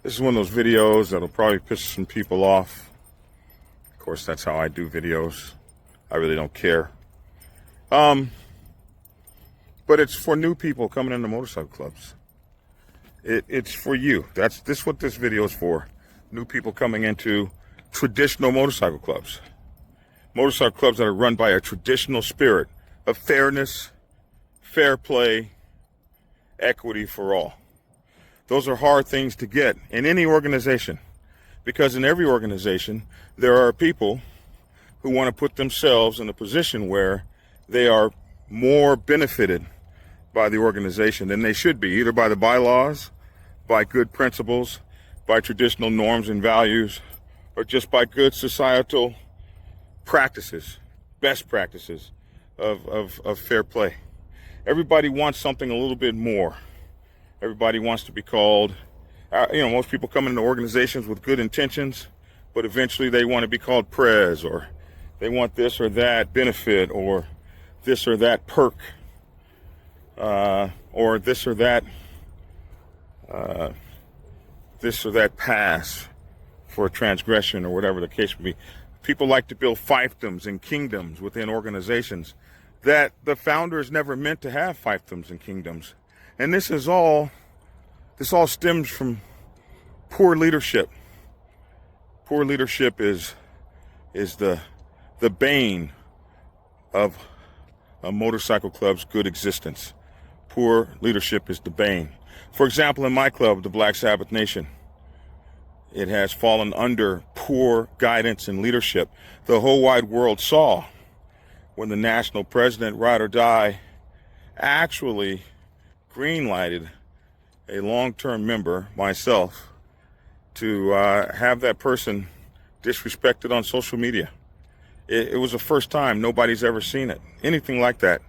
This is one of those videos that'll probably piss some people off. Of course, that's how I do videos. I really don't care. But it's for new people coming into motorcycle clubs. It's for you. This what this video is for. New people coming into traditional motorcycle clubs. Motorcycle clubs that are run by a traditional spirit of fairness, fair play, equity for all. Those are hard things to get in any organization, because in every organization, there are people who want to put themselves in a position where they are more benefited by the organization than they should be, either by the bylaws, by good principles, by traditional norms and values, or just by good societal practices, best practices of fair play. Everybody wants something a little bit more. Everybody wants to be called, most people come into organizations with good intentions, but eventually they want to be called prez, or they want this or that benefit, or this or that perk, or this or that pass for a transgression, or whatever the case may be. People like to build fiefdoms and kingdoms within organizations that the founders never meant to have fiefdoms and kingdoms. And this all stems from poor leadership. Poor leadership is the bane of a motorcycle club's good existence. Poor leadership is the bane. For example, in my club, the Black Sabbath Nation, it has fallen under poor guidance and leadership. The whole wide world saw when the national president, ride or die, actually green-lighted a long-term member, myself, to have that person disrespected on social media. It was the first time. Nobody's ever seen it, anything like that.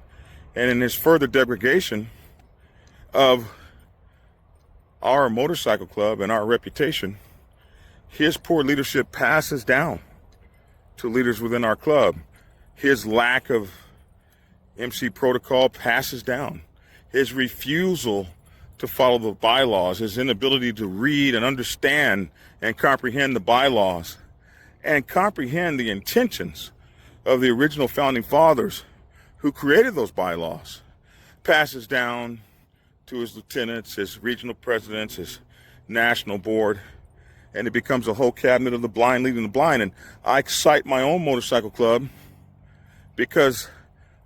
And in this further degradation of our motorcycle club and our reputation, his poor leadership passes down to leaders within our club. His lack of MC protocol passes down. His refusal to follow the bylaws, his inability to read and understand and comprehend the bylaws and comprehend the intentions of the original founding fathers who created those bylaws, passes down to his lieutenants, his regional presidents, his national board, and it becomes a whole cabinet of the blind leading the blind. And I cite my own motorcycle club because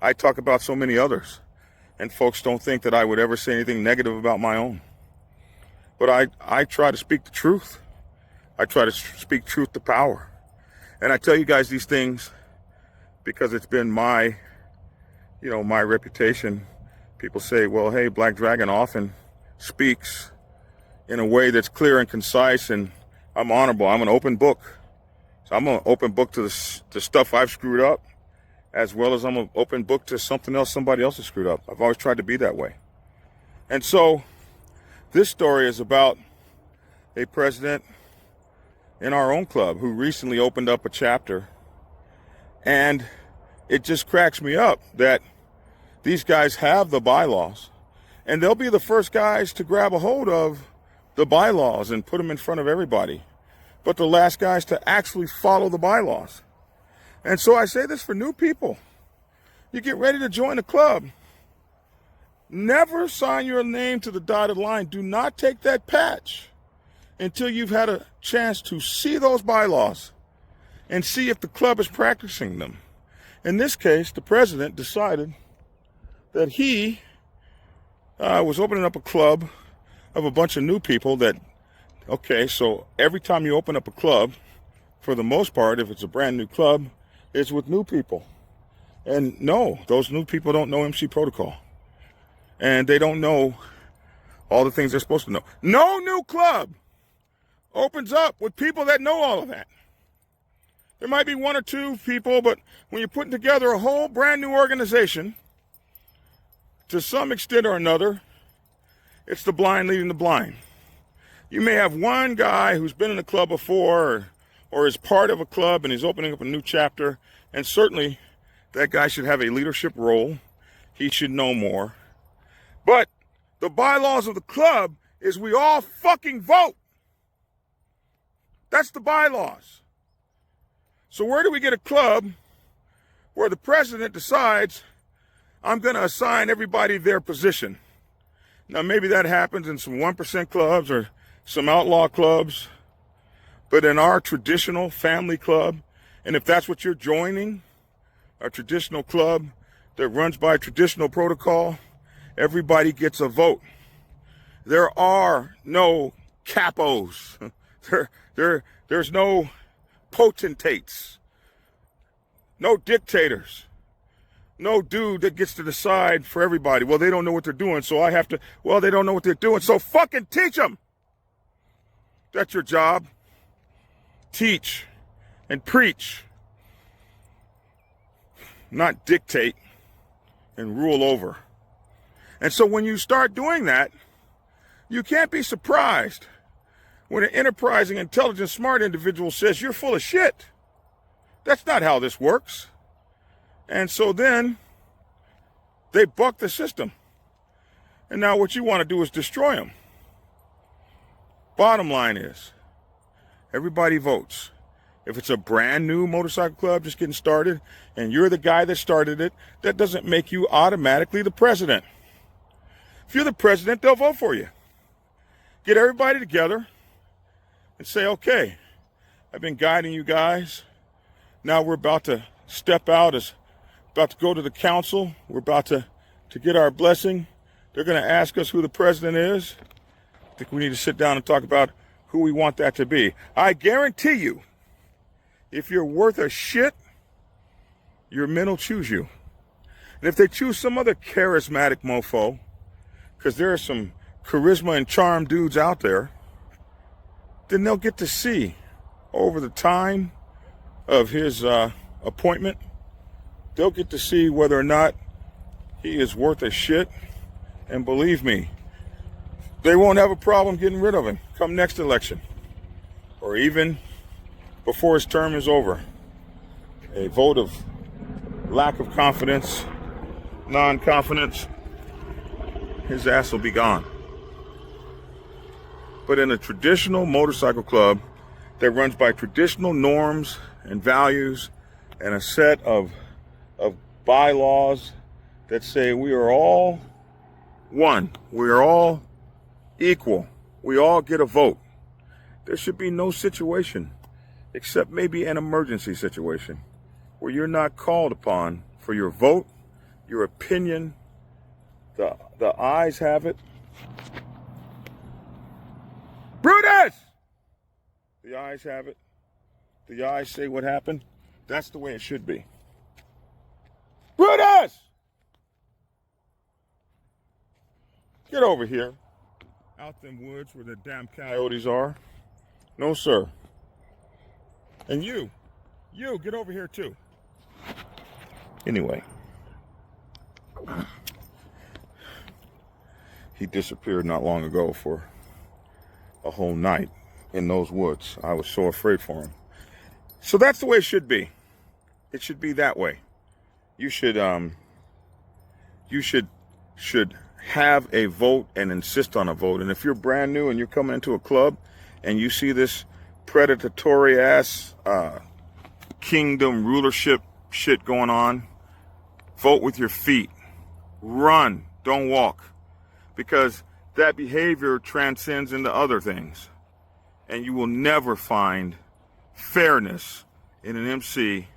I talk about so many others, and folks don't think that I would ever say anything negative about my own. But I try to speak the truth. I try to speak truth to power. And I tell you guys these things because it's been my reputation. People say, well, hey, Black Dragon often speaks in a way that's clear and concise, and I'm honorable. I'm an open book. So I'm an open book to the stuff I've screwed up, as well as I'm an open book to something else somebody else has screwed up. I've always tried to be that way. And so this story is about a president in our own club who recently opened up a chapter, and it just cracks me up that these guys have the bylaws, and they'll be the first guys to grab a hold of the bylaws and put them in front of everybody, but the last guys to actually follow the bylaws. And so I say this for new people. You get ready to join the club. Never sign your name to the dotted line. Do not take that patch until you've had a chance to see those bylaws and see if the club is practicing them. In this case, the president decided that he was opening up a club of a bunch of new people that, okay, so every time you open up a club, for the most part, if it's a brand new club, it's with new people. And no, those new people don't know MC protocol. And they don't know all the things they're supposed to know. No new club opens up with people that know all of that. There might be one or two people, but when you're putting together a whole brand new organization, to some extent or another, it's the blind leading the blind. You may have one guy who's been in a club before or is part of a club and he's opening up a new chapter, and certainly that guy should have a leadership role. He should know more. But the bylaws of the club is we all fucking vote. That's the bylaws. So where do we get a club where the president decides, I'm going to assign everybody their position? Now, maybe that happens in some 1% clubs or some outlaw clubs, but in our traditional family club, and if that's what you're joining, a traditional club that runs by traditional protocol, everybody gets a vote. There are no capos. There's no potentates, no dictators, no dude that gets to decide for everybody. Well, they don't know what they're doing, so I have to, well, they don't know what they're doing, so fucking teach them. That's your job. Teach and preach, not dictate and rule over. And so when you start doing that, you can't be surprised when an enterprising, intelligent, smart individual says you're full of shit. That's not how this works. And so then they buck the system. And now what you want to do is destroy them. Bottom line is, everybody votes. If it's a brand new motorcycle club just getting started and you're the guy that started it, that doesn't make you automatically the president. If you're the president, they'll vote for you. Get everybody together and say, okay, I've been guiding you guys. Now we're about to step out, about to go to the council. We're about to get our blessing. They're going to ask us who the president is. I think we need to sit down and talk about who we want that to be. I guarantee you, if you're worth a shit, your men will choose you. And if they choose some other charismatic mofo, because there are some charisma and charm dudes out there, then they'll get to see over the time of his appointment, they'll get to see whether or not he is worth a shit. And believe me, they won't have a problem getting rid of him come next election, or even before his term is over. A vote of lack of confidence, non-confidence, his ass will be gone. But in a traditional motorcycle club that runs by traditional norms and values and a set of bylaws that say we are all one, we are all equal, we all get a vote, there should be no situation, except maybe an emergency situation, where you're not called upon for your vote, your opinion. The ayes have it. Brutus! The ayes have it. The ayes say what happened. That's the way it should be. Brutus! Get over here. Out them woods where the damn coyotes are. No, sir. And you, get over here too. Anyway. He disappeared not long ago for a whole night in those woods. I was so afraid for him. So that's the way it should be. It should be that way. You should have a vote and insist on a vote. And if you're brand new and you're coming into a club and you see this predatory ass kingdom rulership shit going on, vote with your feet. Run, don't walk. Because that behavior transcends into other things. And you will never find fairness in an MC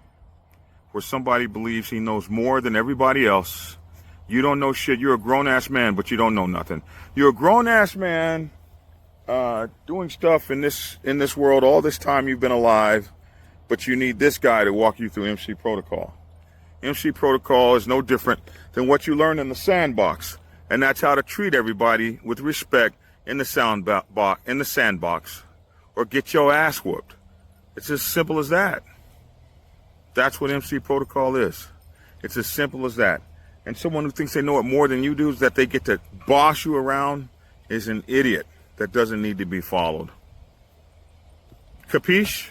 where somebody believes he knows more than everybody else. You don't know shit. You're a grown-ass man, but you don't know nothing. You're a grown-ass man doing stuff in this world all this time you've been alive, but you need this guy to walk you through MC protocol. MC protocol is no different than what you learn in the sandbox. And that's how to treat everybody with respect in the sandbox, or get your ass whooped. It's as simple as that. That's what MC protocol is. It's as simple as that. And someone who thinks they know it more than you do, is that they get to boss you around, is an idiot that doesn't need to be followed. Capiche?